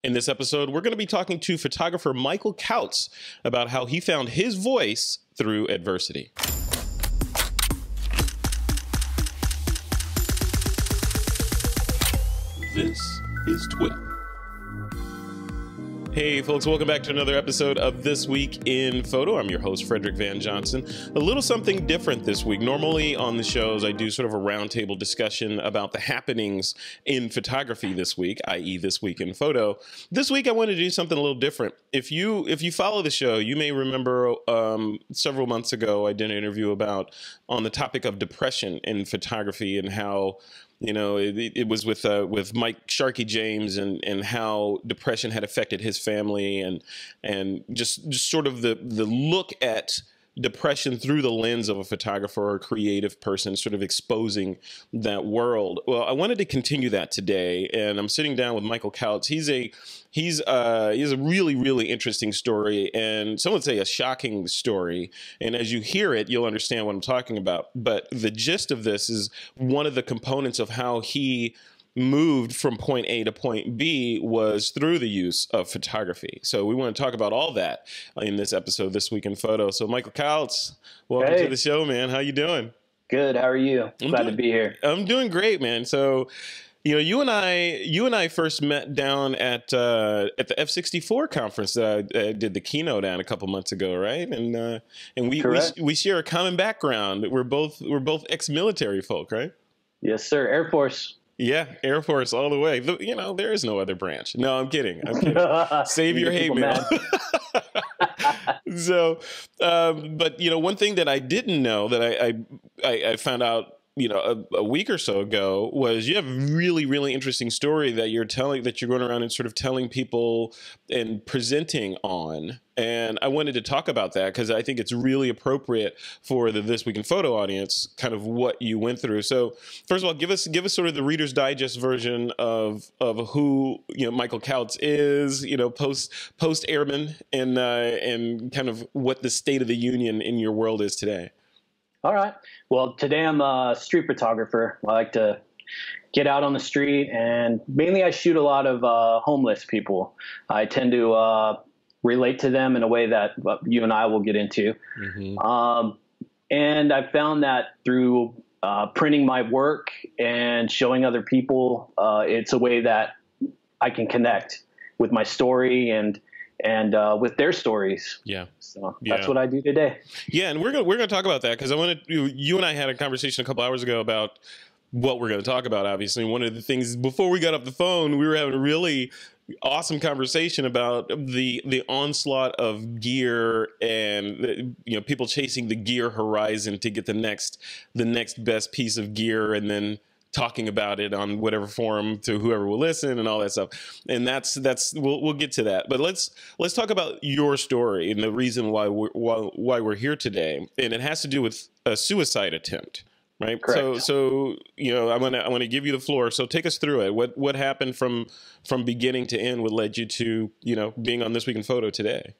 In this episode, we're going to be talking to photographer Michael Coutts about how he found his voice through adversity. This is TWiP. Hey folks, welcome back to another episode of This Week in Photo. I'm your host, Frederick Van Johnson. A little something different this week. Normally on the shows, I do sort of a roundtable discussion about the happenings in photography this week, i.e. This Week in Photo. This week, I wanted to do something a little different. If you follow the show, you may remember several months ago, I did an interview on the topic of depression in photography and how it was with Mike Sharkey James and how depression had affected his family and just sort of the look at depression through the lens of a photographer or a creative person, sort of exposing that world. Well, I wanted to continue that today, and I'm sitting down with Michael Coutts. He's a really, really interesting story, and some would say a shocking story. And as you hear it, you'll understand what I'm talking about. But the gist of this is one of the components of how he moved from point A to point B was through the use of photography. So we want to talk about all that in this episode, This Week in Photo. So Michael Coutts, welcome to the show, man. How you doing? Good. How are you? Glad to be here. I'm doing great, man. So, you and I first met down at the F64 conference that I did the keynote at a couple months ago, right? And we share a common background. We're both ex-military folk, right? Yes, sir. Air Force. Yeah, Air Force all the way. There is no other branch. No, I'm kidding. Save your hate mail. So, but one thing that I didn't know that I found out a week or so ago was you have a really, really interesting story that you're going around and sort of telling people and presenting on. And I wanted to talk about that because I think it's really appropriate for the This Week in Photo audience, kind of what you went through. So first of all, give us sort of the Reader's Digest version of who Michael Coutts is, post airman, and kind of what the state of the union in your world is today. All right. Well, today I'm a street photographer. I like to get out on the street, and mainly I shoot a lot of homeless people. I tend to relate to them in a way that you and I will get into. Mm-hmm. And I found that through printing my work and showing other people, it's a way that I can connect with my story and with their stories. Yeah. So that's what I do today. Yeah. And we're going to talk about that because you and I had a conversation a couple hours ago about what we're going to talk about. Obviously, one of the things before we got off the phone, we were having a really awesome conversation about the onslaught of gear and people chasing the gear horizon to get the next best piece of gear, and then talking about it on whatever forum to whoever will listen and all that stuff. And we'll get to that. But let's talk about your story and the reason why we're here today. And it has to do with a suicide attempt, right? Correct. So I want to give you the floor. So take us through it. What happened from beginning to end? What led you to being on This Week in Photo today?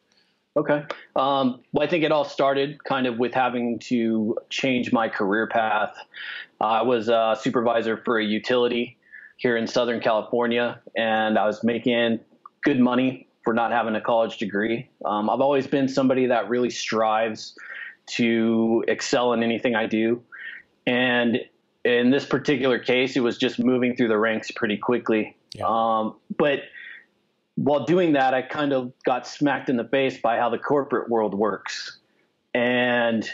Okay. Well, I think it all started kind of with having to change my career path. I was a supervisor for a utility here in Southern California, and I was making good money for not having a college degree. I've always been somebody that really strives to excel in anything I do. And in this particular case, it was just moving through the ranks pretty quickly. Yeah. But while doing that, I kind of got smacked in the face by how the corporate world works. And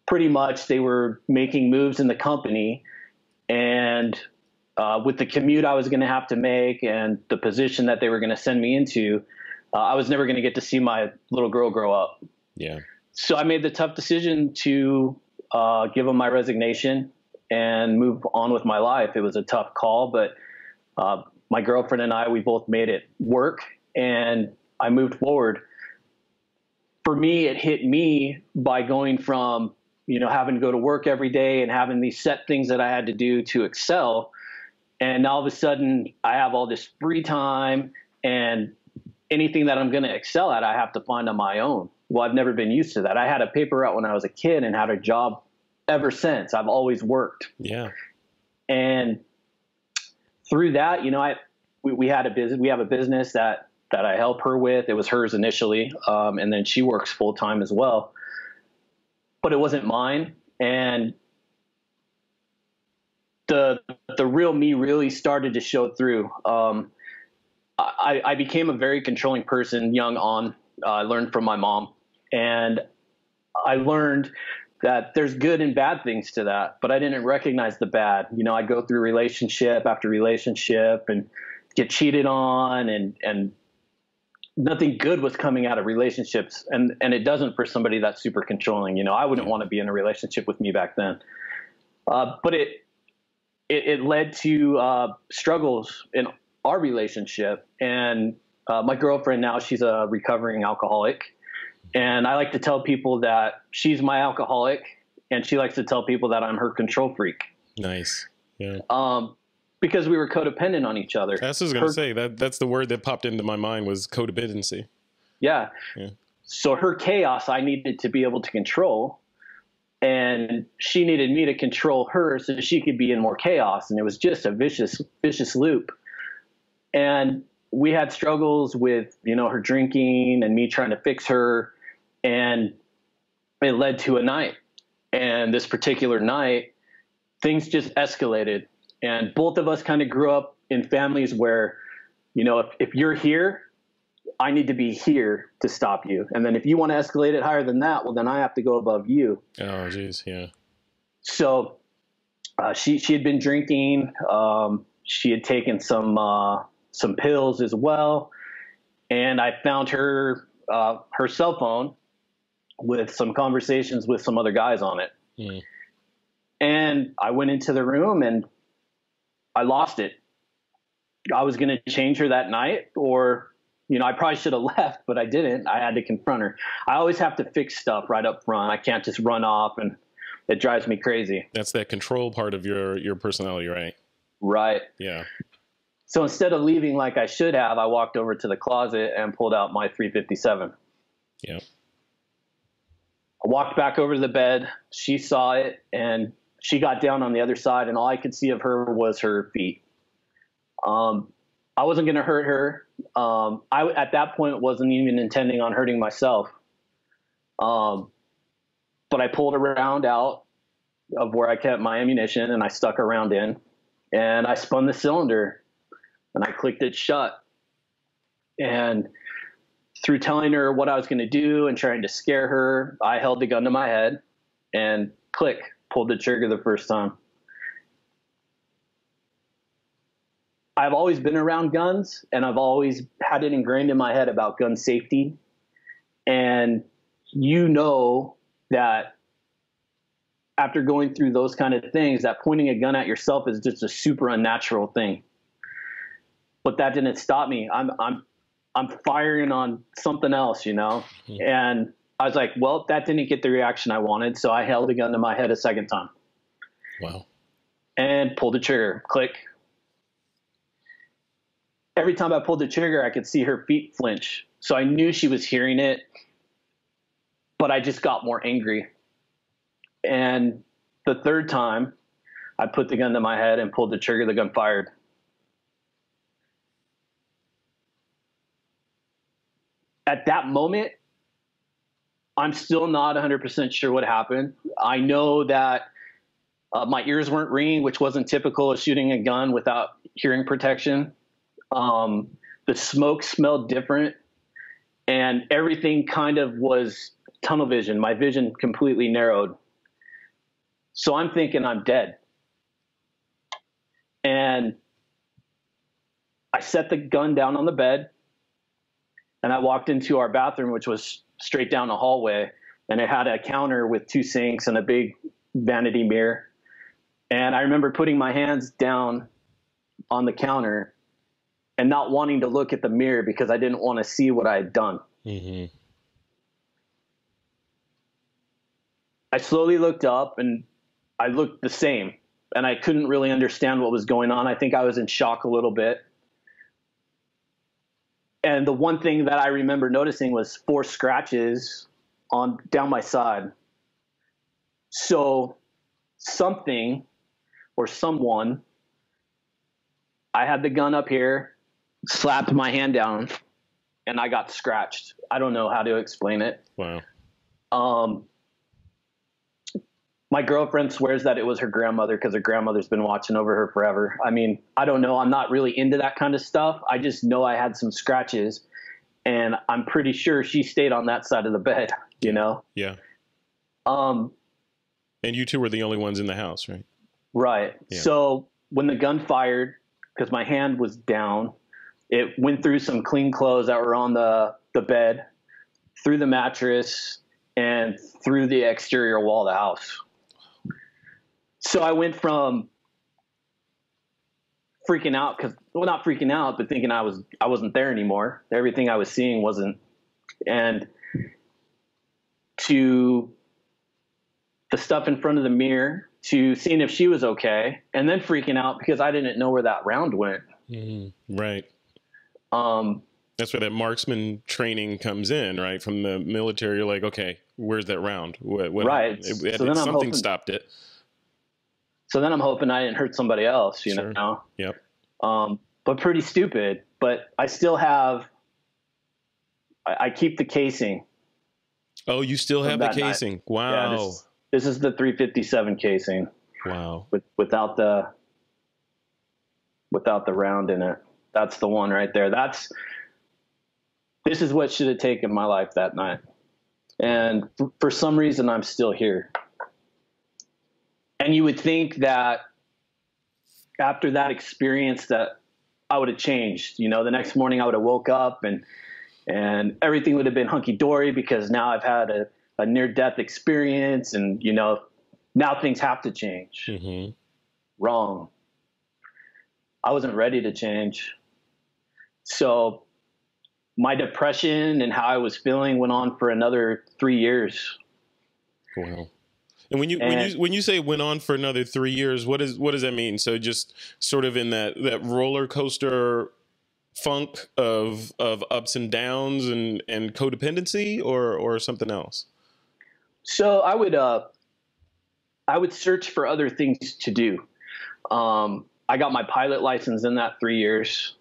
pretty much they were making moves in the company, and with the commute I was going to have to make and the position that they were going to send me into, I was never going to get to see my little girl grow up. Yeah. So I made the tough decision to give them my resignation and move on with my life. It was a tough call, but my girlfriend and I, we both made it work, and I moved forward. For me, it hit me by going from having to go to work every day and having these set things that I had to do to excel. And all of a sudden I have all this free time, and anything that I'm going to excel at, I have to find on my own. Well, I've never been used to that. I had a paper route when I was a kid and had a job ever since. I've always worked. Yeah. And through that, we had a business. We have a business that I help her with. It was hers initially, and then she works full time as well. But it wasn't mine, and the real me really started to show through. I became a very controlling person young on. I learned from my mom, and I learned that there's good and bad things to that, but I didn't recognize the bad. You know, I'd go through relationship after relationship and get cheated on, and nothing good was coming out of relationships. And it doesn't for somebody that's super controlling. You know, I wouldn't want to be in a relationship with me back then. But it led to struggles in our relationship. And my girlfriend now, she's a recovering alcoholic. And I like to tell people that she's my alcoholic, and she likes to tell people that I'm her control freak. Nice. Yeah. Because we were codependent on each other. That's what I was going to say. That's the word that popped into my mind was codependency. Yeah. So her chaos, I needed to be able to control, and she needed me to control her so she could be in more chaos. And it was just a vicious loop. And we had struggles with, you know, her drinking and me trying to fix her. And it led to a night. And this particular night, things just escalated. And both of us kind of grew up in families where, you know, if you're here, I need to be here to stop you. And then if you want to escalate it higher than that, well, then I have to go above you. Oh, geez. Yeah. So she had been drinking. She had taken some pills as well. And I found her cell phone with some conversations with some other guys on it. Mm. And I went into the room and I lost it. I was going to change her that night, or, you know, I probably should have left, but I didn't. I had to confront her. I always have to fix stuff right up front. I can't just run off, and it drives me crazy. That's that control part of your personality, right? Right. Yeah. So instead of leaving like I should have, I walked over to the closet and pulled out my 357. Yeah. I walked back over to the bed. She saw it, and she got down on the other side, and all I could see of her was her feet. I wasn't going to hurt her. I, at that point, wasn't even intending on hurting myself. But I pulled a round out of where I kept my ammunition, and I stuck a round in, and I spun the cylinder, and I clicked it shut. And through telling her what I was going to do and trying to scare her, I held the gun to my head and click, pulled the trigger the first time. I've always been around guns, and I've always had it ingrained in my head about gun safety. And you know that after going through those kind of things, that pointing a gun at yourself is just a super unnatural thing. But that didn't stop me. I'm firing on something else, you know? Mm-hmm. And I was like, well, that didn't get the reaction I wanted. So I held the gun to my head a second time. Wow. And pulled the trigger. Click. Every time I pulled the trigger, I could see her feet flinch. So I knew she was hearing it, but I just got more angry. And the third time, I put the gun to my head and pulled the trigger, the gun fired. At that moment, I'm still not 100% sure what happened. I know that my ears weren't ringing, which wasn't typical of shooting a gun without hearing protection. The smoke smelled different, and everything kind of was tunnel vision. My vision completely narrowed. So I'm thinking I'm dead. And I set the gun down on the bed, and I walked into our bathroom, which was straight down the hallway, and it had a counter with 2 sinks and a big vanity mirror. And I remember putting my hands down on the counter and not wanting to look at the mirror because I didn't want to see what I had done. Mm-hmm. I slowly looked up, and I looked the same, and I couldn't really understand what was going on. I think I was in shock a little bit. And the one thing that I remember noticing was 4 scratches down my side. So something or someone, I had the gun up here, slapped my hand down, and I got scratched. I don't know how to explain it. Wow. My girlfriend swears that it was her grandmother because her grandmother's been watching over her forever. I mean, I don't know. I'm not really into that kind of stuff. I just know I had some scratches, and I'm pretty sure she stayed on that side of the bed, you know? Yeah. And you two were the only ones in the house, right? Right. Yeah. So when the gun fired, because my hand was down, it went through some clean clothes that were on the bed, through the mattress, and through the exterior wall of the house. So I went from freaking out, not freaking out, but thinking I wasn't there anymore. Everything I was seeing wasn't, and to the stuff in front of the mirror, to seeing if she was okay, and then freaking out because I didn't know where that round went. Mm-hmm. Right. That's where that marksman training comes in, right? From the military, you're like, okay, where's that round? What right. So then something stopped it. So then I'm hoping I didn't hurt somebody else, you know? Yep. But pretty stupid. But I still have, I keep the casing. Oh, you still have the casing? Night. Wow. Yeah, this is the 357 casing. Wow. Without the round in it. That's the one right there. This is what should have taken my life that night. And for some reason, I'm still here. And you would think that after that experience that I would have changed. You know, the next morning I would have woke up and everything would have been hunky-dory because now I've had a near-death experience and, you know, now things have to change. Mm-hmm. Wrong. I wasn't ready to change. So my depression and how I was feeling went on for another 3 years. Wow. And when you say went on for another 3 years, what does that mean? So just sort of in that roller coaster funk of ups and downs and codependency or something else? So I would search for other things to do. I got my pilot license in that 3 years.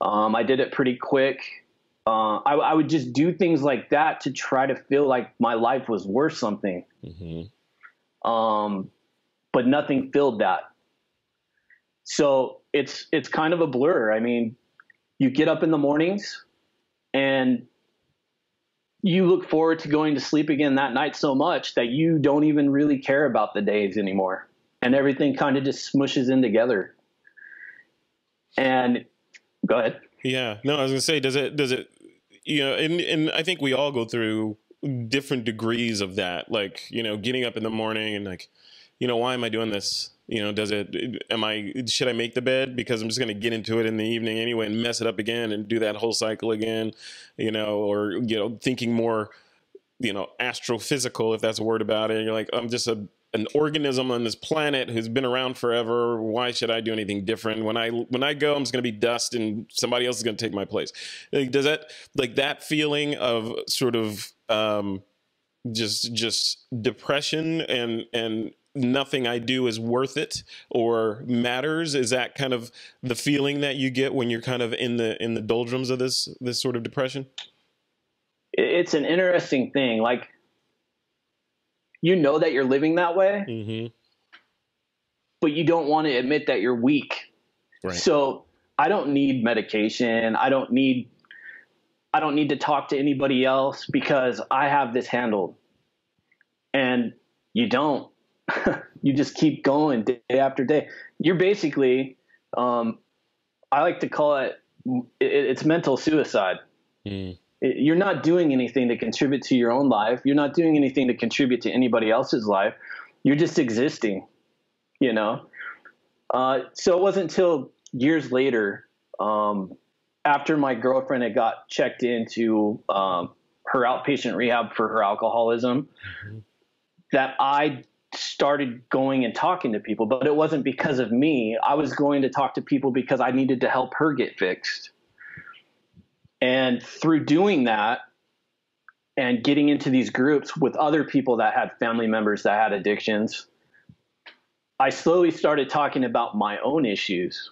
I did it pretty quick. I would just do things like that to try to feel like my life was worth something. Mm-hmm. But nothing filled that. So it's kind of a blur. I mean, you get up in the mornings and you look forward to going to sleep again that night so much that you don't even really care about the days anymore. And everything kind of just smushes in together. And go ahead. Yeah, no, I was gonna say, does it, you know, and I think we all go through different degrees of that, like, you know, getting up in the morning and like, you know, why am I doing this? You know, should I make the bed because I'm just going to get into it in the evening anyway and mess it up again and do that whole cycle again, you know, or, you know, thinking more, you know, astrophysical, if that's a word about it. And you're like, I'm just an organism on this planet who's been around forever. Why should I do anything different? When I go, I'm just going to be dust and somebody else is going to take my place. Like, does that, like that feeling of sort of, just depression and nothing I do is worth it or matters? Is that kind of the feeling that you get when you're kind of in the doldrums of this sort of depression? It's an interesting thing. Like, you know that you're living that way, mm-hmm. but you don't want to admit that you're weak. Right. So I don't need medication. I don't need to talk to anybody else because I have this handled. And you don't. You just keep going day after day. You're basically, I like to call it's mental suicide. Mm. You're not doing anything to contribute to your own life. You're not doing anything to contribute to anybody else's life. You're just existing, you know? So it wasn't until years later, after my girlfriend had got checked into her outpatient rehab for her alcoholism, mm-hmm. that I started going and talking to people. But it wasn't because of me. I was going to talk to people because I needed to help her get fixed. And through doing that and getting into these groups with other people that had family members that had addictions, I slowly started talking about my own issues.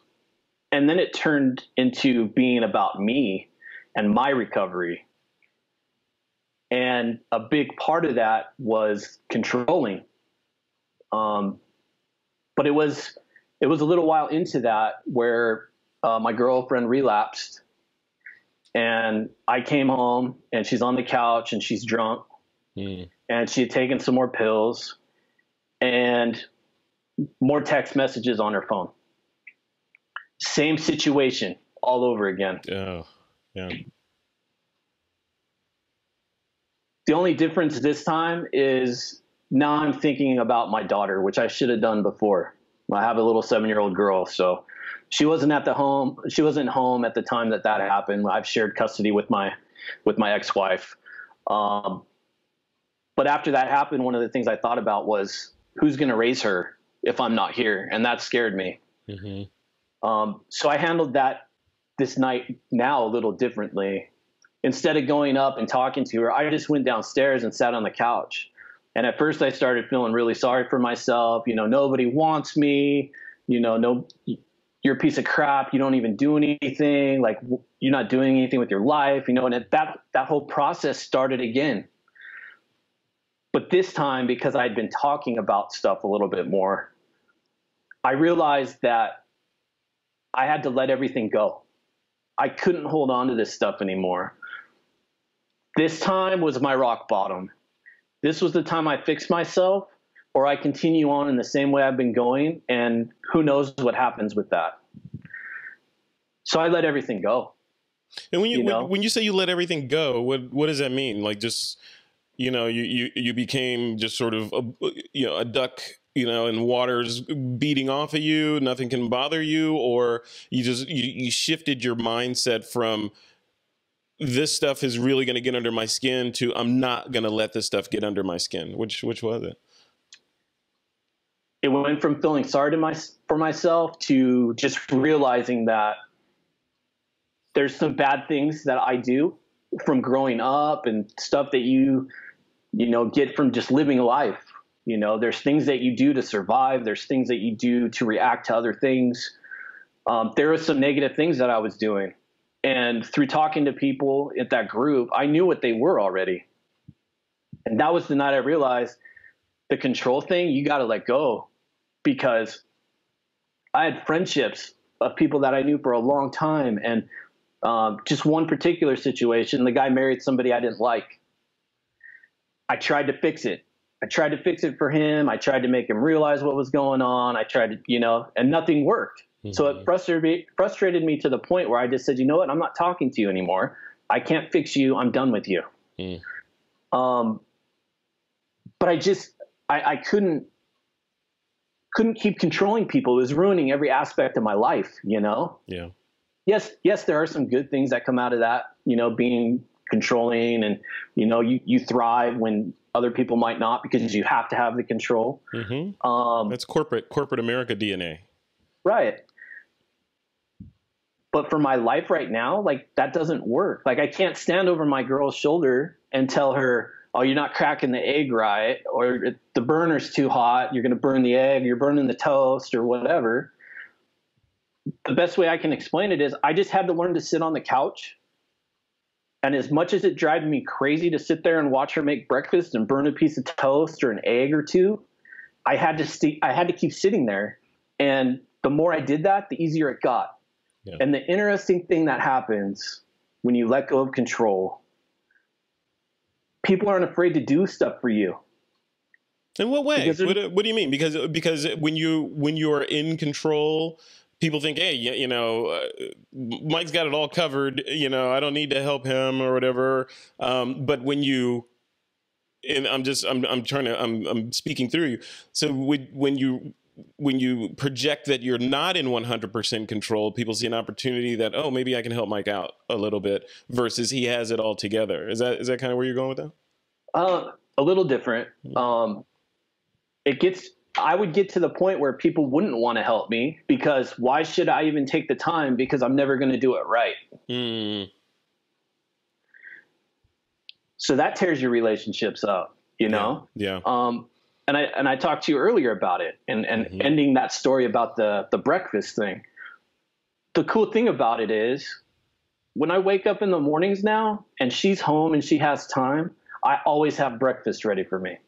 And then it turned into being about me and my recovery. And a big part of that was controlling. But it was a little while into that where my girlfriend relapsed, and I came home and she's on the couch and she's drunk, and she had taken some more pills and more text messages on her phone. Same situation all over again. Oh, yeah. The only difference this time is now I'm thinking about my daughter, which I should have done before. I have a little 7-year-old girl, so she wasn't home at the time that happened. I've shared custody with my ex-wife. But after that happened, one of the things I thought about was who's going to raise her if I'm not here, and that scared me. So I handled that this night now a little differently. Instead of going up and talking to her, I just went downstairs and sat on the couch. And at first I started feeling really sorry for myself. Nobody wants me, no, you're a piece of crap. You don't even do anything. Like, you're not doing anything with your life, and that whole process started again. But this time, because I'd been talking about stuff a little bit more, I realized that I had to let everything go. I couldn't hold on to this stuff anymore. This time was my rock bottom. This was the time I fixed myself, or I continue on in the same way I've been going, and who knows what happens with that. So I let everything go. And when you say you let everything go, what does that mean? Like, just, you became just sort of a duck, and water's beating off of you, nothing can bother you, or you shifted your mindset from this stuff is really going to get under my skin to I'm not going to let this stuff get under my skin. Which was it? It went from feeling sorry for myself to just realizing that there's some bad things that I do from growing up and stuff that you get from just living life. There's things that you do to survive. There's things that you do to react to other things. There were some negative things that I was doing. And through talking to people at that group, I knew what they were already. And that was the night I realized the control thing, you got to let go. Because I had friendships of people that I knew for a long time. And just one particular situation, the guy married somebody I didn't like. I tried to fix it. I tried to fix it for him. I tried to make him realize what was going on. I tried to, and nothing worked. So it frustrated me to the point where I just said, you know what, I'm not talking to you anymore. I can't fix you. I'm done with you. But I couldn't keep controlling people. It was ruining every aspect of my life, Yeah. Yes, there are some good things that come out of that, being controlling, and, you thrive when other people might not, because you have to have the control. That's corporate America DNA. Right. But for my life right now, like, that doesn't work. Like, I can't stand over my girl's shoulder and tell her, oh, you're not cracking the egg right, or the burner's too hot, you're going to burn the egg, you're burning the toast, or whatever. The best way I can explain it is I just had to learn to sit on the couch. And as much as it drives me crazy to sit there and watch her make breakfast and burn a piece of toast or an egg or two, I had to keep sitting there. And the more I did that, the easier it got. Yeah. And the interesting thing that happens when you let go of control, people aren't afraid to do stuff for you. In what way? What do you mean? Because when you are in control, people think, hey, Mike's got it all covered. I don't need to help him or whatever. But when you, and I'm speaking through you. So when you project that you're not in 100% control, people see an opportunity that, oh, maybe I can help Mike out a little bit, versus he has it all together. Is that kind of where you're going with that? A little different. I would get to the point where people wouldn't want to help me, because why should I even take the time? Because I'm never going to do it right. So that tears your relationships up, Yeah. And I talked to you earlier about it, and ending that story about the breakfast thing. the cool thing about it is when I wake up in the mornings now and she's home and she has time, I always have breakfast ready for me.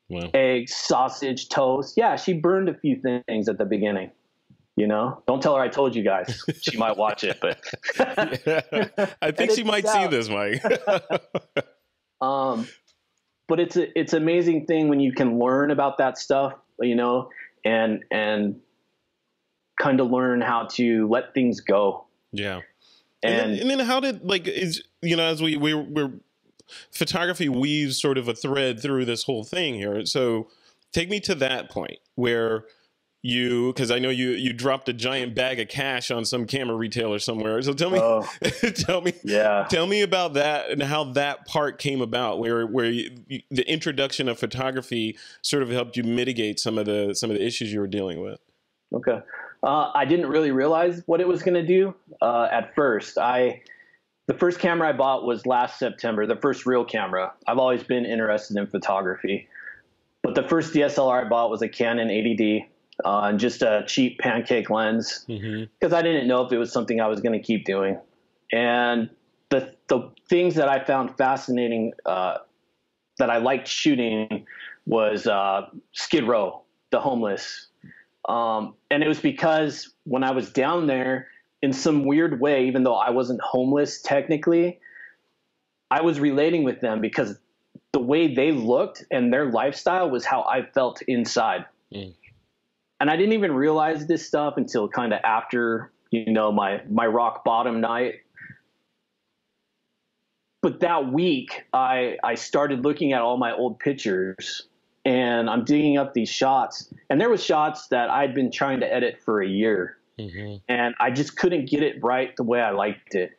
Wow. Eggs, sausage, toast. Yeah, she burned a few things at the beginning. You know, don't tell her I told you guys. She might watch it, but yeah. I think she might see this, Mike. But it's an amazing thing when you can learn about that stuff, you know, and kind of learn how to let things go. Yeah. And then how did, like, is, you know, as we're photography weaves sort of a thread through this whole thing here. So take me to that point where because I know you dropped a giant bag of cash on some camera retailer somewhere. So tell me, tell me about that and how that part came about, where the introduction of photography sort of helped you mitigate some of the issues you were dealing with. Okay. I didn't really realize what it was going to do at first. The first camera I bought was last September, the first real camera. I've always been interested in photography, but the first DSLR I bought was a Canon 80D and just a cheap pancake lens because I didn't know if it was something I was going to keep doing. And the things that I found fascinating that I liked shooting was Skid Row, the homeless. And it was because when I was down there, in some weird way, even though I wasn't homeless technically, I was relating with them because the way they looked and their lifestyle was how I felt inside. And I didn't even realize this stuff until kind of after, you know, my rock bottom night. But that week, I started looking at all my old pictures, and I'm digging up these shots. And there was shots that I'd been trying to edit for a year. And I just couldn't get it right the way I liked it.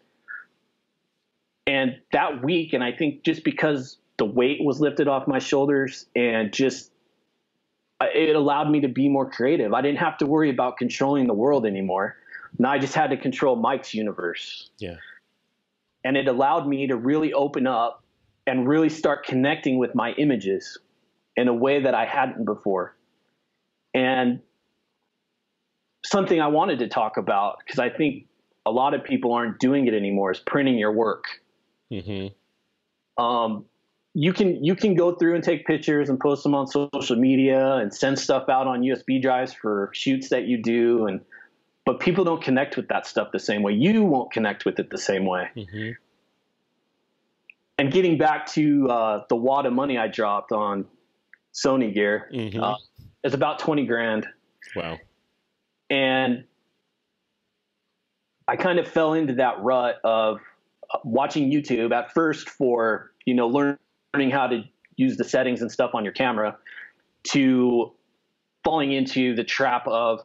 And that week, and I think just because the weight was lifted off my shoulders and just it allowed me to be more creative. I didn't have to worry about controlling the world anymore. Now I just had to control Mike's universe. Yeah. And it allowed me to really open up and really start connecting with my images in a way that I hadn't before. And something I wanted to talk about, because I think a lot of people aren't doing it anymore, is printing your work. You can go through and take pictures and post them on social media and send stuff out on USB drives for shoots that you do, but people don't connect with that stuff the same way. You won't connect with it the same way. And getting back to the wad of money I dropped on Sony gear, it's about 20 grand. Wow. And I kind of fell into that rut of watching YouTube at first for, you know, learning how to use the settings and stuff on your camera, to falling into the trap of,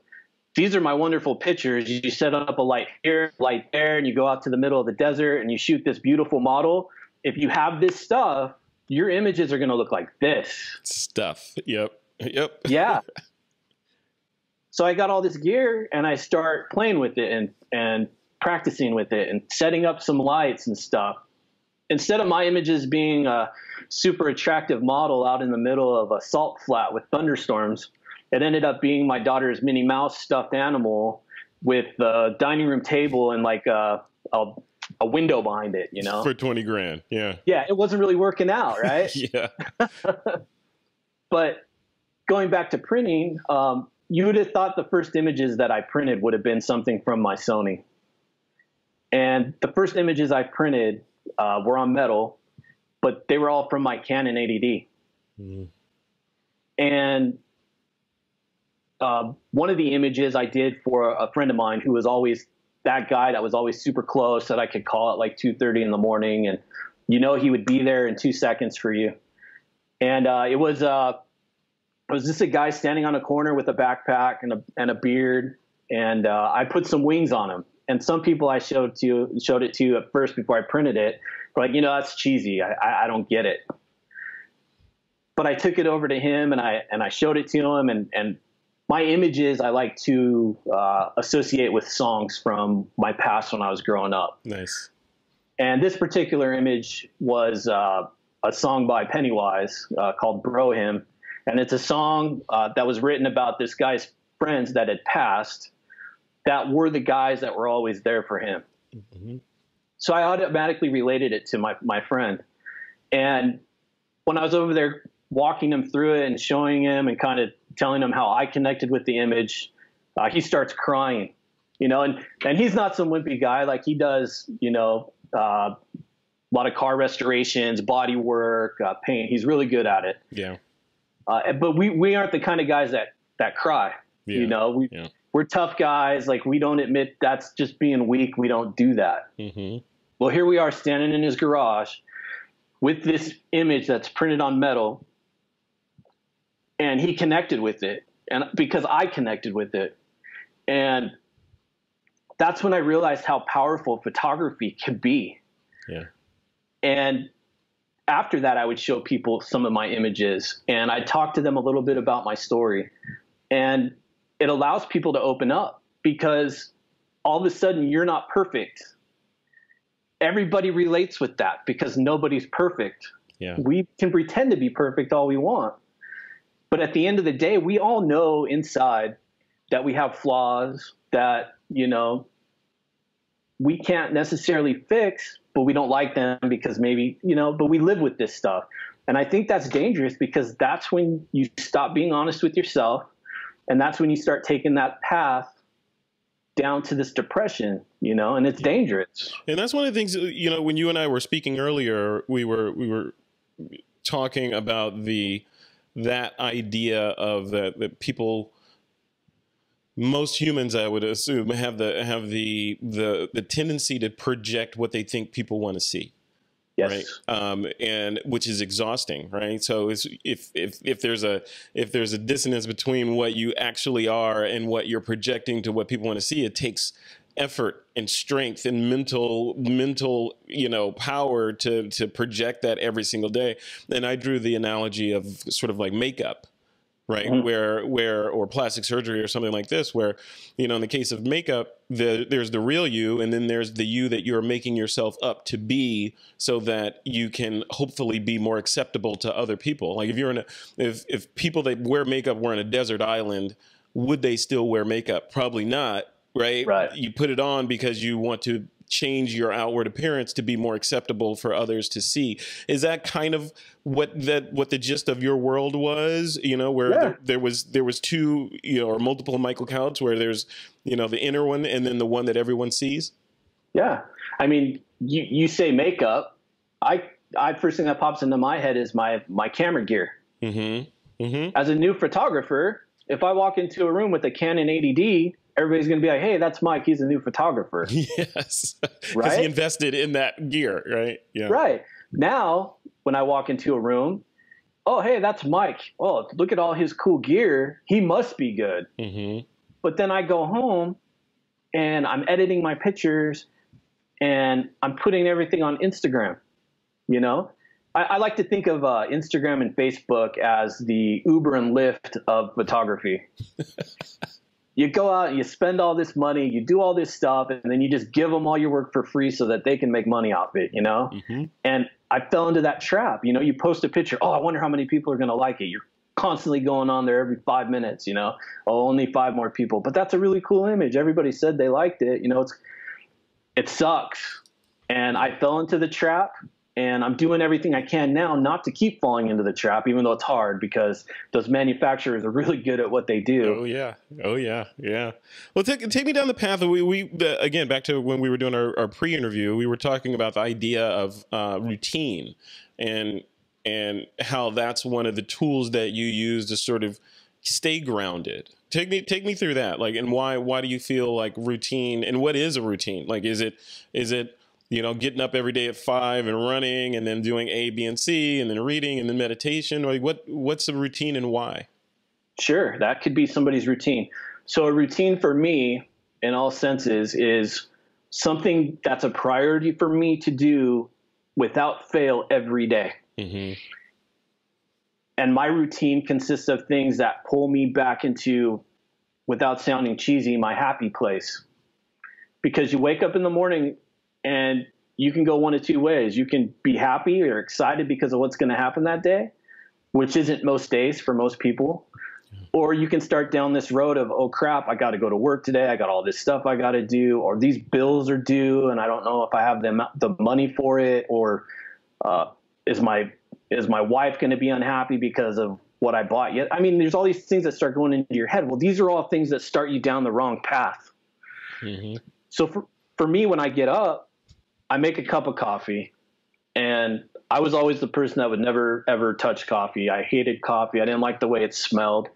these are my wonderful pictures. You set up a light here, light there, and you go out to the middle of the desert and you shoot this beautiful model. If you have this stuff, your images are going to look like this. Stuff. Yep. Yeah. So I got all this gear and I start playing with it and practicing with it and setting up some lights and stuff. Instead of my images being a super attractive model out in the middle of a salt flat with thunderstorms, it ended up being my daughter's Minnie Mouse stuffed animal with the dining room table and like a window behind it, you know? For 20 grand. Yeah. Yeah. It wasn't really working out. Right. Yeah. But going back to printing, you would have thought the first images that I printed would have been something from my Sony. And the first images I printed were on metal, but they were all from my Canon 80D. And one of the images I did for a friend of mine who was always that guy that was always super close, that I could call at like 2:30 in the morning, and you know he would be there in 2 seconds for you. And it was just a guy standing on a corner with a backpack and a beard, and I put some wings on him. And some people I showed it to at first before I printed it, were like, you know, that's cheesy. I don't get it. But I took it over to him and I showed it to him, and my images I like to associate with songs from my past when I was growing up. Nice. And this particular image was a song by Pennywise called Bro Him. And it's a song that was written about this guy's friends that had passed. that were the guys that were always there for him. Mm-hmm. So I automatically related it to my friend. And when I was over there walking him through it and showing him and kind of telling him how I connected with the image, he starts crying, you know, and he's not some wimpy guy. Like, he does, you know, a lot of car restorations, body work, paint. He's really good at it. Yeah. But we aren't the kind of guys that cry, you know, we're tough guys. Like, we don't admit that's just being weak. We don't do that. Mm-hmm. Well, here we are standing in his garage with this image that's printed on metal, and he connected with it, and because I connected with it. And that's when I realized how powerful photography can be. Yeah. And after that, I would show people some of my images, and I talked to them a little bit about my story. And it allows people to open up, because all of a sudden you're not perfect. Everybody relates with that, because nobody's perfect. Yeah. We can pretend to be perfect all we want. But at the end of the day, we all know inside that we have flaws that, you know, we can't necessarily fix, but we don't like them because maybe, you know, but we live with this stuff. And I think that's dangerous, because that's when you stop being honest with yourself. And that's when you start taking that path down to this depression, you know, and it's dangerous. And that's one of the things, you know, when you and I were speaking earlier, we were talking about that idea of that people, most humans, I would assume, have the tendency to project what they think people want to see. Yes. Right. And which is exhausting. Right. So if there's a dissonance between what you actually are and what you're projecting to what people want to see, it takes effort and strength and mental, you know, power to project that every single day. And I drew the analogy of sort of like makeup. Right. Mm-hmm. Or plastic surgery or something like this, where, you know, in the case of makeup, there's the real you, and then there's the you that you're making yourself up to be, so that you can hopefully be more acceptable to other people. Like, if people that wear makeup were on a desert island, would they still wear makeup? Probably not. Right. You put it on because you want to change your outward appearance to be more acceptable for others to see. Is that kind of what the gist of your world was, you know, where there was two, you know, or multiple Michael Coutts, where there's, you know, the inner one and then the one that everyone sees? Yeah. I mean, you say makeup. I first thing that pops into my head is my camera gear. Mm-hmm. Mm-hmm. As a new photographer, if I walk into a room with a Canon 80D, everybody's going to be like, hey, that's Mike. He's a new photographer. Yes. Because right? he invested in that gear, right? Yeah. Right. Now, when I walk into a room, oh, hey, that's Mike. Oh, look at all his cool gear. He must be good. Mm-hmm. But then I go home and I'm editing my pictures and I'm putting everything on Instagram. You know, I like to think of Instagram and Facebook as the Uber and Lyft of photography. You go out and you spend all this money, you do all this stuff, and then you just give them all your work for free so that they can make money off it, you know? Mm-hmm. And I fell into that trap. You know, you post a picture, oh, I wonder how many people are going to like it. You're constantly going on there every 5 minutes, you know? Oh, only 5 more people. But that's a really cool image. Everybody said they liked it. You know, it sucks. And I fell into the trap. And I'm doing everything I can now not to keep falling into the trap, even though it's hard, because those manufacturers are really good at what they do. Oh, yeah. Oh, yeah. Yeah. Well, take me down the path. We again, back to when we were doing our pre-interview, we were talking about the idea of routine and how that's one of the tools that you use to sort of stay grounded. Take me through that. Like, and why do you feel like routine, and what is a routine? Like, is it you know, getting up every day at 5 and running and then doing A, B, and C and then reading and then meditation? Like, what's a routine and why? Sure. That could be somebody's routine. So a routine for me, in all senses, is something that's a priority for me to do without fail every day. Mm-hmm. And my routine consists of things that pull me back into, without sounding cheesy, my happy place. Because you wake up in the morning and you can go one of two ways. You can be happy or excited because of what's going to happen that day, which isn't most days for most people. Or you can start down this road of, oh crap, I got to go to work today. I got all this stuff I got to do, or these bills are due and I don't know if I have the money for it, or is my wife going to be unhappy because of what I bought yet? I mean, there's all these things that start going into your head. Well, these are all things that start you down the wrong path. Mm-hmm. So for me, when I get up, I make a cup of coffee, and I was always the person that would never, ever touch coffee. I hated coffee. I didn't like the way it smelled.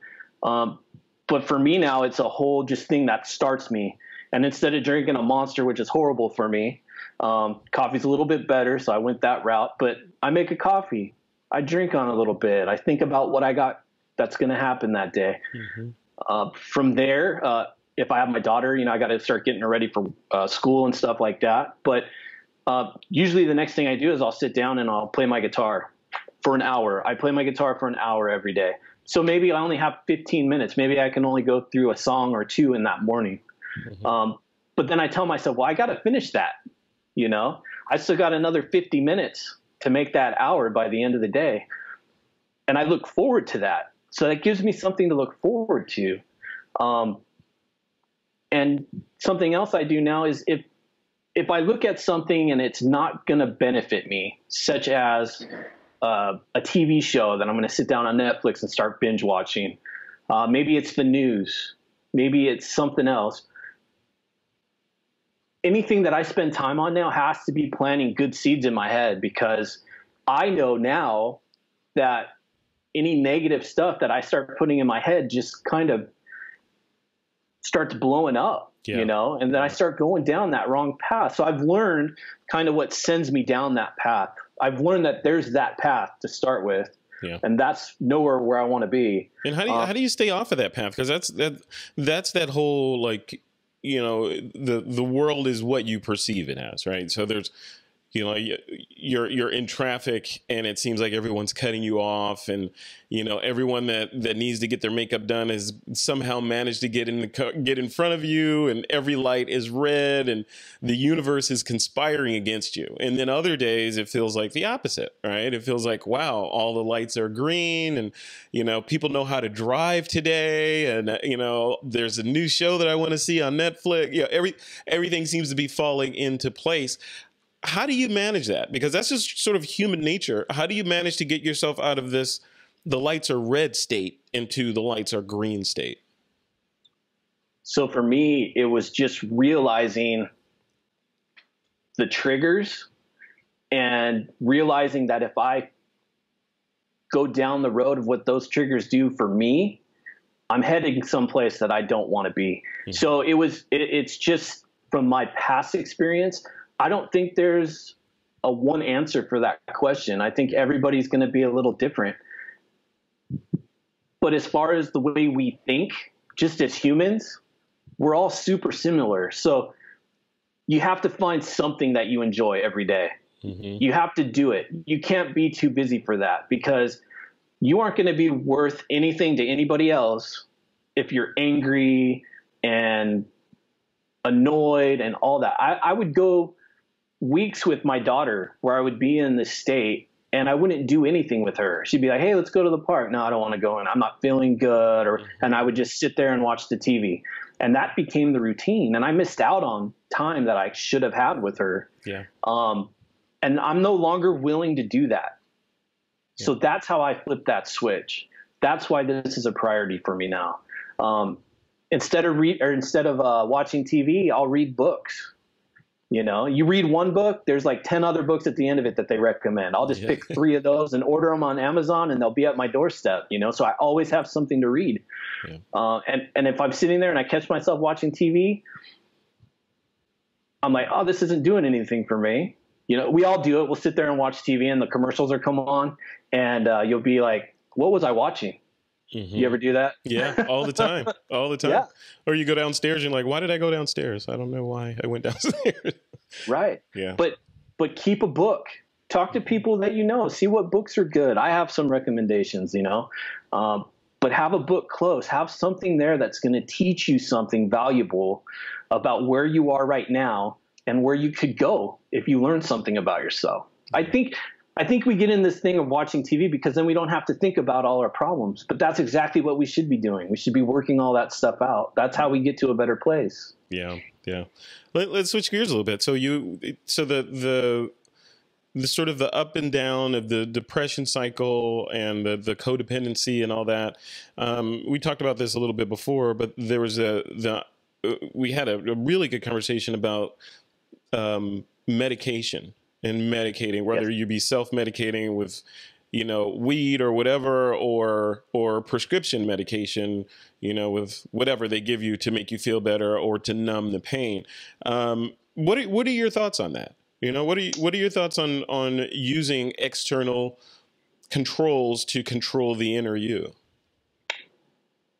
But for me now, it's a whole just thing that starts me. And instead of drinking a Monster, which is horrible for me, coffee's a little bit better. So I went that route, but I make a coffee. I drink on a little bit. I think about what I got that's going to happen that day. Mm-hmm. From there, if I have my daughter, I got to start getting her ready for school and stuff like that. But usually the next thing I do is I'll sit down and I'll play my guitar for an hour. I play my guitar for an hour every day. So maybe I only have 15 minutes. Maybe I can only go through a song or two in that morning. Mm-hmm. But then I tell myself, well, I got to finish that. I still got another 50 minutes to make that hour by the end of the day. And I look forward to that. So that gives me something to look forward to. And something else I do now is if I look at something and it's not going to benefit me, such as a TV show that I'm going to sit down on Netflix and start binge watching. Maybe it's the news. Maybe it's something else. Anything that I spend time on now has to be planting good seeds in my head, because I know now that any negative stuff that I start putting in my head just kind of starts blowing up, and then I start going down that wrong path. So I've learned kind of what sends me down that path. I've learned that there's that path to start with, and that's nowhere where I want to be. And how do you stay off of that path? Because that's that whole, like, the world is what you perceive it as, right? So there's, you're in traffic and it seems like everyone's cutting you off, and everyone that needs to get their makeup done has somehow managed to get in front of you, and every light is red and the universe is conspiring against you. And then other days it feels like the opposite, right? It feels like, wow, all the lights are green, and people know how to drive today, and there's a new show that I want to see on Netflix. Everything seems to be falling into place. How do you manage that? Because that's just sort of human nature. How do you manage to get yourself out of this, the lights are red state, into the lights are green state? So for me, it was just realizing the triggers and realizing that if I go down the road of what those triggers do for me, I'm heading someplace that I don't want to be. Mm-hmm. So it's just from my past experience. I don't think there's a one answer for that question. I think everybody's going to be a little different. But as far as the way we think, just as humans, we're all super similar. So you have to find something that you enjoy every day. Mm-hmm. You have to do it. You can't be too busy for that, because you aren't going to be worth anything to anybody else if you're angry and annoyed and all that. I would go weeks with my daughter where I would be in the state and I wouldn't do anything with her. She'd be like, hey, let's go to the park. No, I don't want to go in. I'm not feeling good. And I would just sit there and watch the TV. And that became the routine. And I missed out on time that I should have had with her. Yeah. And I'm no longer willing to do that. Yeah. So that's how I flipped that switch. That's why this is a priority for me now. Instead of watching TV, I'll read books. You read one book, there's like 10 other books at the end of it that they recommend. I'll just pick 3 of those and order them on Amazon, and they'll be at my doorstep, so I always have something to read. Yeah. And if I'm sitting there and I catch myself watching TV, I'm like, oh, this isn't doing anything for me. We all do it. We'll sit there and watch TV and the commercials are come on, and you'll be like, what was I watching? Mm-hmm. You ever do that? Yeah, all the time. All the time. Yeah. Or you go downstairs and you're like, why did I go downstairs? I don't know why I went downstairs. Right. Yeah. But keep a book. Talk to people that see what books are good. I have some recommendations, but have a book close. Have something there that's going to teach you something valuable about where you are right now and where you could go if you learn something about yourself. I think I think we get in this thing of watching TV because then we don't have to think about all our problems. But that's exactly what we should be doing. We should be working all that stuff out. That's how we get to a better place. Yeah, yeah. Let's switch gears a little bit. So the sort of the up and down of the depression cycle and the codependency and all that. We talked about this a little bit before, but there was we had a really good conversation about medication and medicating, whether you be self-medicating with, weed or whatever, or prescription medication, with whatever they give you to make you feel better or to numb the pain. What are your thoughts on that? What are your thoughts on using external controls to control the inner you?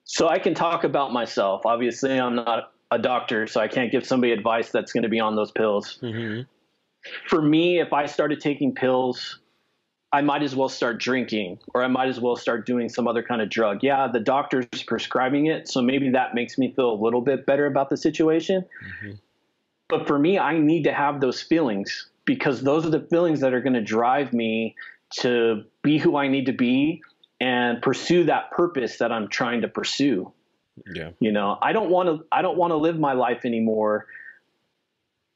So I can talk about myself. Obviously, I'm not a doctor, so I can't give somebody advice that's going to be on those pills. Mm-hmm. For me, if I started taking pills, I might as well start drinking, or I might as well start doing some other kind of drug. Yeah, the doctor's prescribing it, so maybe that makes me feel a little bit better about the situation. Mm-hmm. But for me, I need to have those feelings, because those are the feelings that are going to drive me to be who I need to be and pursue that purpose that I'm trying to pursue. Yeah. I don't want to live my life anymore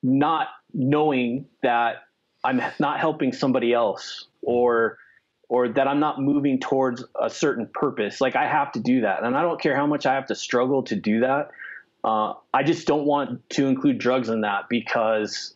not knowing that I'm not helping somebody else, or that I'm not moving towards a certain purpose. Like, I have to do that. And I don't care how much I have to struggle to do that. I just don't want to include drugs in that, because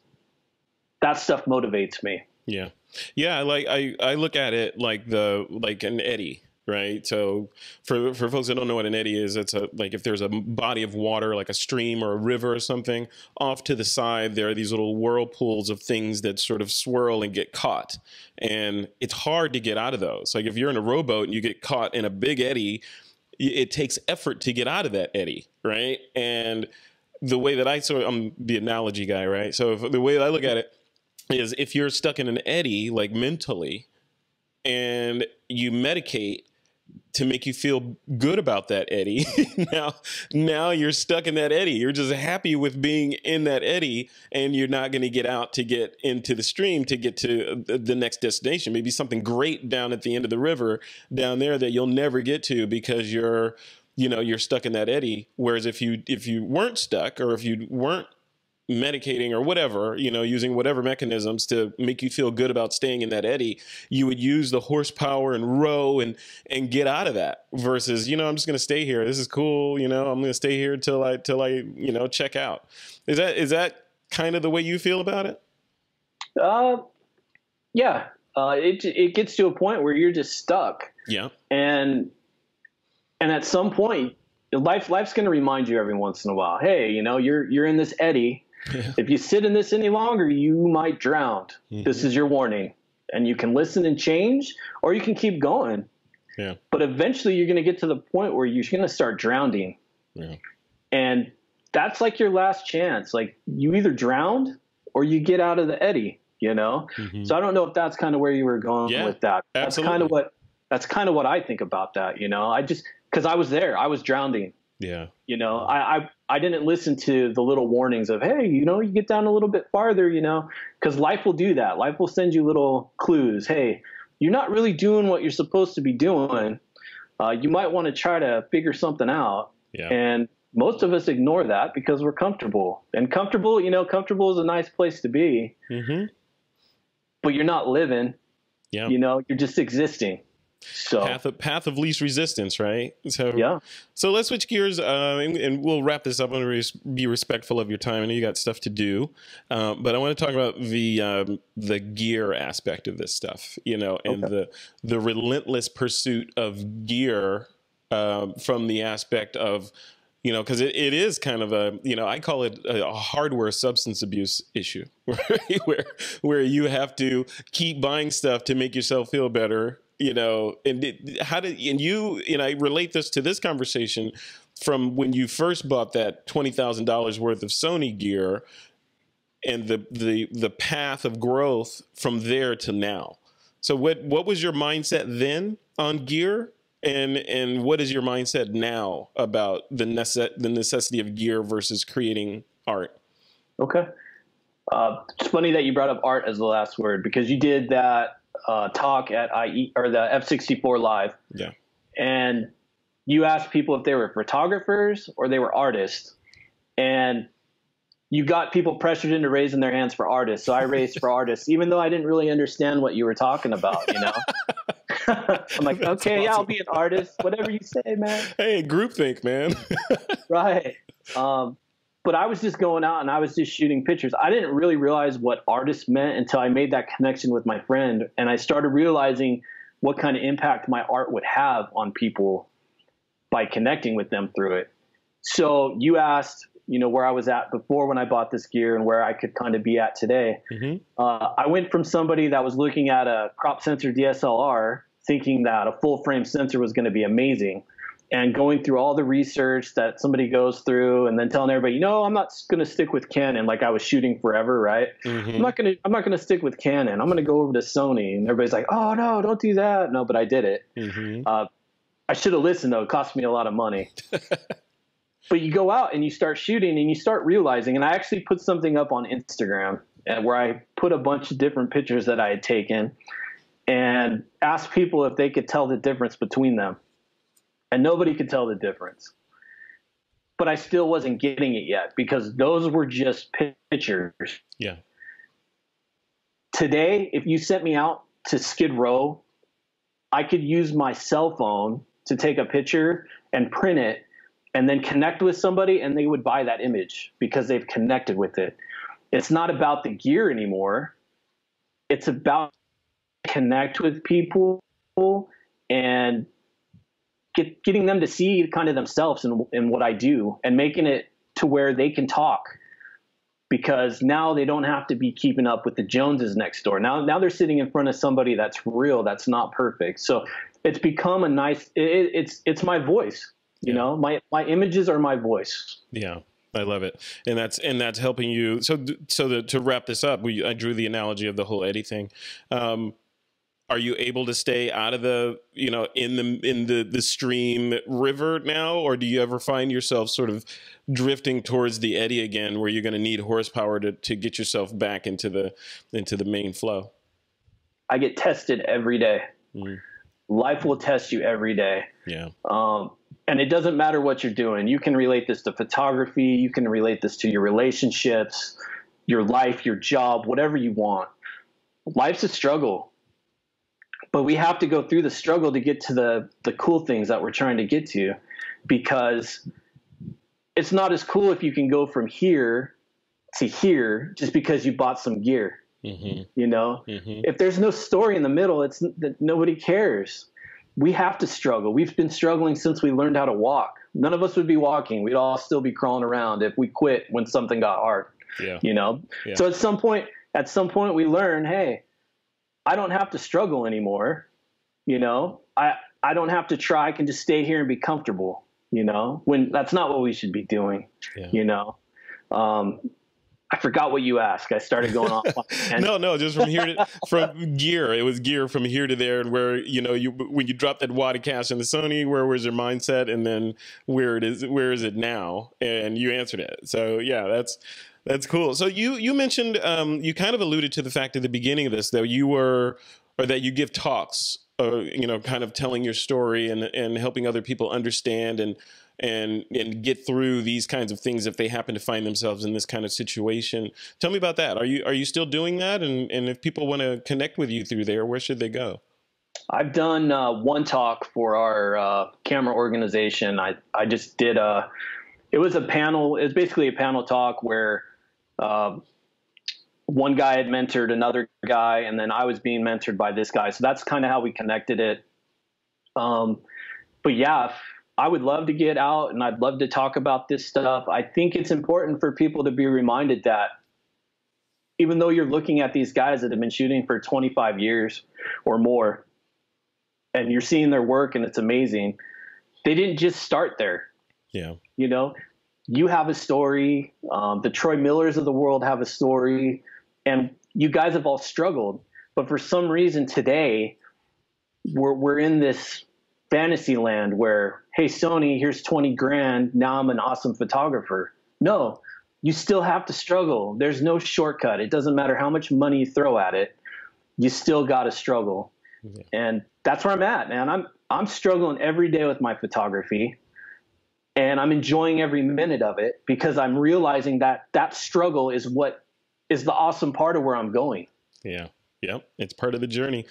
that stuff motivates me. Yeah. Yeah. Like I look at it like an eddy, right? So for folks that don't know what an eddy is, it's like if there's a body of water, like a stream or a river or something, off to the side, there are these little whirlpools of things that sort of swirl and get caught. And it's hard to get out of those. Like if you're in a rowboat and you get caught in a big eddy, it takes effort to get out of that eddy, right? And the way that I'm the analogy guy, right? So the way that I look at it is, if you're stuck in an eddy, like mentally, and you medicate to make you feel good about that eddy, now you're stuck in that eddy. You're just happy with being in that eddy, and you're not going to get out to get into the stream to get to the next destination. Maybe something great down at the end of the river down there that you'll never get to because you're stuck in that eddy. Whereas if you weren't stuck, or if you weren't medicating or whatever, using whatever mechanisms to make you feel good about staying in that eddy, you would use the horsepower and row and get out of that, versus, I'm just going to stay here. This is cool. I'm going to stay here till I check out. Is that kind of the way you feel about it? Yeah. It gets to a point where you're just stuck. Yeah. And at some point, life's going to remind you every once in a while, hey, you're in this eddy. Yeah. If you sit in this any longer, you might drown. Mm-hmm. This is your warning. And you can listen and change, or you can keep going. Yeah. But eventually you're going to get to the point where you're going to start drowning. Yeah. And that's like your last chance. Like, you either drowned or you get out of the eddy, Mm-hmm. So I don't know if that's kind of where you were going with that. Absolutely. That's kind of what I think about that. I just, because I was there, I was drowning. Yeah. I didn't listen to the little warnings of, hey, you get down a little bit farther, because life will do that. Life will send you little clues. Hey, you're not really doing what you're supposed to be doing. You might want to try to figure something out. Yeah. And most of us ignore that because we're comfortable. And comfortable is a nice place to be. Mm-hmm. But you're not living. Yeah. You're just existing. So path of least resistance, right? So yeah. So let's switch gears, and we'll wrap this up. I want to be respectful of your time. I know you got stuff to do, but I want to talk about the gear aspect of this stuff, and okay. the relentless pursuit of gear from the aspect of, because it is kind of I call it a hardware substance abuse issue, right? where you have to keep buying stuff to make yourself feel better. And I relate this to this conversation from when you first bought that $20,000 worth of Sony gear, and the path of growth from there to now. So what was your mindset then on gear, and what is your mindset now about the necessity of gear versus creating art? Okay. It's funny that you brought up art as the last word, because you did that talk at IE or the F64 Live. Yeah. And you asked people if they were photographers or they were artists. And you got people pressured into raising their hands for artists. So I raised for artists, even though I didn't really understand what you were talking about, you know? I'm like, That's okay, yeah, I'll awesome. be an artist, whatever you say, man. Hey, groupthink, man. Right. But I was just going out and I was just shooting pictures. I didn't really realize what artist meant until I made that connection with my friend. And I started realizing what kind of impact my art would have on people by connecting with them through it. So you asked, you know, where I was at before when I bought this gear and where I could kind of be at today. Mm-hmm. I went from somebody that was looking at a crop sensor DSLR thinking that a full frame sensor was going to be amazing, and going through all the research that somebody goes through and then telling everybody, you know, I'm not going to stick with Canon. Like I was shooting forever, right? Mm-hmm. I'm not going to stick with Canon. I'm going to go over to Sony. And everybody's like, oh no, don't do that. No, but I did it. Mm-hmm. I should have listened though. It cost me a lot of money. But you go out and you start shooting and you start realizing, and I actually put something up on Instagram where I put a bunch of different pictures that I had taken and asked people if they could tell the difference between them. And nobody could tell the difference. But I still wasn't getting it yet because those were just pictures. Yeah. Today, if you sent me out to Skid Row, I could use my cell phone to take a picture and print it and then connect with somebody, and they would buy that image because they've connected with it. It's not about the gear anymore. It's about connect with people and getting them to see kind of themselves in what I do and making it to where they can talk, because now they don't have to be keeping up with the Joneses next door. Now they're sitting in front of somebody that's real, that's not perfect. So it's become a nice, it's my voice. You know, my images are my voice. Yeah, I love it, and that's helping you. So to wrap this up, I drew the analogy of the whole Eddie thing. Are you able to stay out of the, you know, in the stream river now, or do you ever find yourself sort of drifting towards the eddy again, where you're going to need horsepower to get yourself back into the main flow? I get tested every day. Mm. Life will test you every day. Yeah. And it doesn't matter what you're doing. You can relate this to photography. You can relate this to your relationships, your life, your job, whatever you want. Life's a struggle. But we have to go through the struggle to get to the cool things that we're trying to get to, because it's not as cool if you can go from here to here just because you bought some gear. Mm-hmm. You know, if there's no story in the middle, it's that nobody cares. We have to struggle. We've been struggling since we learned how to walk. None of us would be walking. We'd all still be crawling around if we quit when something got hard. Yeah. You know, so at some point we learn, hey, I don't have to struggle anymore. You know, I don't have to try. I can just stay here and be comfortable, you know, when that's not what we should be doing, you know. I forgot what you asked. I started going off. No, just from gear. It was gear from here to there, and where, you know, when you dropped that wad of cash in the Sony, where was your mindset, and then where is it now? And you answered it. So yeah, that's cool. So you mentioned, you kind of alluded to the fact at the beginning of this that that you give talks, you know, kind of telling your story and helping other people understand and get through these kinds of things if they happen to find themselves in this kind of situation. Tell me about that. Are you still doing that? And if people want to connect with you through there, where should they go? I've done one talk for our camera organization. I just did it was a panel. It was basically a panel talk where one guy had mentored another guy, and then I was being mentored by this guy. So that's kind of how we connected it. But yeah, I would love to get out and I'd love to talk about this stuff. I think it's important for people to be reminded that even though you're looking at these guys that have been shooting for 25 years or more, and you're seeing their work and it's amazing, they didn't just start there. Yeah. You know, you have a story. The Troy Millers of the world have a story, and you guys have all struggled. But for some reason today, we're in this fantasy land where, hey, Sony, here's 20 grand. Now I'm an awesome photographer. No, you still have to struggle. There's no shortcut. It doesn't matter how much money you throw at it. You still got to struggle. Yeah. And that's where I'm at, man. I'm struggling every day with my photography, and I'm enjoying every minute of it because I'm realizing that that struggle is what is the awesome part of where I'm going. Yeah. Yep. It's part of the journey.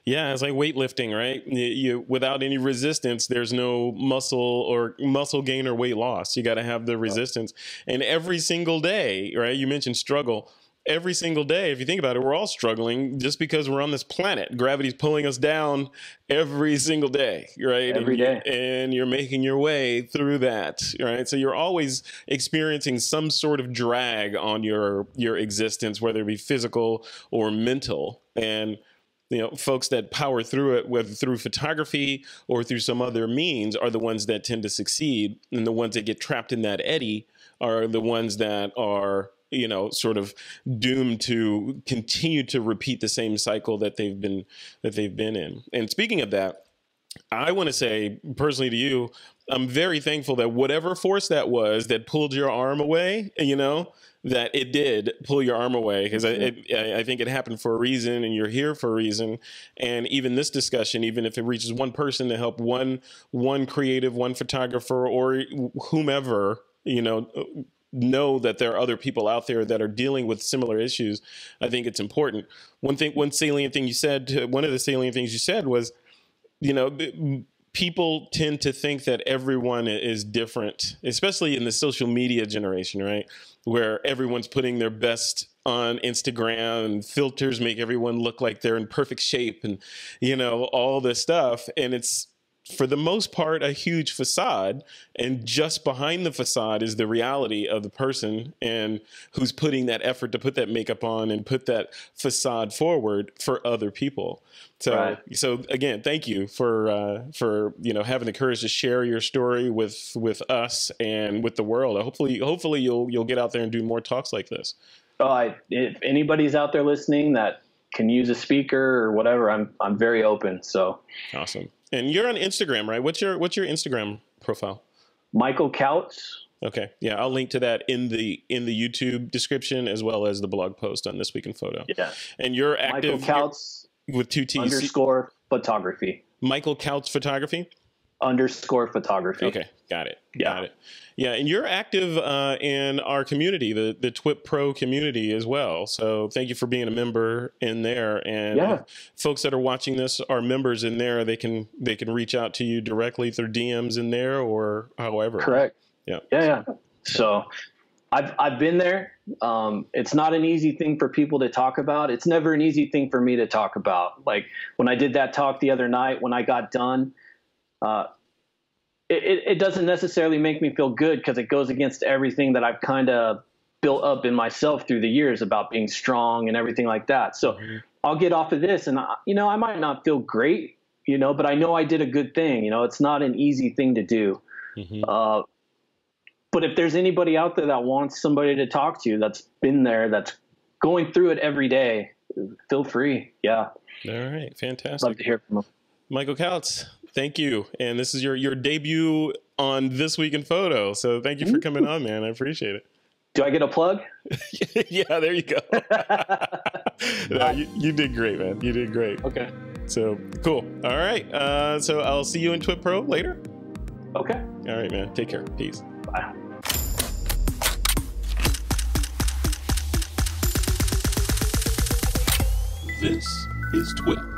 Yeah. It's like weightlifting, right? You without any resistance, there's no muscle gain or weight loss. You got to have the resistance. And every single day, right? You mentioned struggle. Every single day, if you think about it, we're all struggling just because we're on this planet. Gravity's pulling us down every single day, right? Every day. And you're making your way through that, right? So you're always experiencing some sort of drag on your existence, whether it be physical or mental. And folks that power through it, whether through photography or through some other means, are the ones that tend to succeed. And the ones that get trapped in that eddy are the ones that are sort of doomed to continue to repeat the same cycle that they've been in. And speaking of that, I want to say personally to you, I'm very thankful that whatever force that was that pulled your arm away, that it did pull your arm away, because I think it happened for a reason, and you're here for a reason. And even this discussion, even if it reaches one person to help one creative, one photographer, or whomever, know that there are other people out there that are dealing with similar issues, I think it's important. One salient thing you said, one of the salient things you said was, people tend to think that everyone is different, especially in the social media generation, right? Where everyone's putting their best on Instagram, and filters make everyone look like they're in perfect shape, and, all this stuff. And it's, for the most part, a huge facade, and just behind the facade is the reality of the person and who's putting that effort to put that makeup on and put that facade forward for other people. So, right. So again, thank you for having the courage to share your story with us and with the world. Hopefully you'll get out there and do more talks like this. If anybody's out there listening that can use a speaker or whatever, I'm very open. So awesome. And you're on Instagram, right? What's your Instagram profile? Michael Coutts. Okay. Yeah, I'll link to that in the YouTube description, as well as the blog post on This Week in Photo. Yeah. And you're active. Michael Coutts with 2 T's. _photography. Michael Coutts Photography? _photography. Okay. Got it. Yeah. Got it. Yeah. And you're active in our community, the TWiP Pro community as well. So thank you for being a member in there. And yeah. Folks that are watching this are members in there. They can reach out to you directly through DMs in there, or however. Correct. Yeah. Yeah. So I've been there. It's not an easy thing for people to talk about. It's never an easy thing for me to talk about. Like when I did that talk the other night, when I got done, it doesn't necessarily make me feel good, because it goes against everything that I've kind of built up in myself through the years about being strong and everything like that. So I'll get off of this, and I might not feel great, but I know I did a good thing. It's not an easy thing to do. But if there's anybody out there that wants somebody to talk to, that's been there, that's going through it every day, feel free. Yeah. All right. Fantastic. Love to hear from them. Michael Coutts, thank you. And this is your debut on This Week in Photo. So thank you for coming on, man. I appreciate it. Do I get a plug? Yeah, there you go. No, you did great, man. You did great. Okay. So cool. All right. So I'll see you in TWiP Pro later. Okay. All right, man. Take care. Peace. Bye. This is TWiP.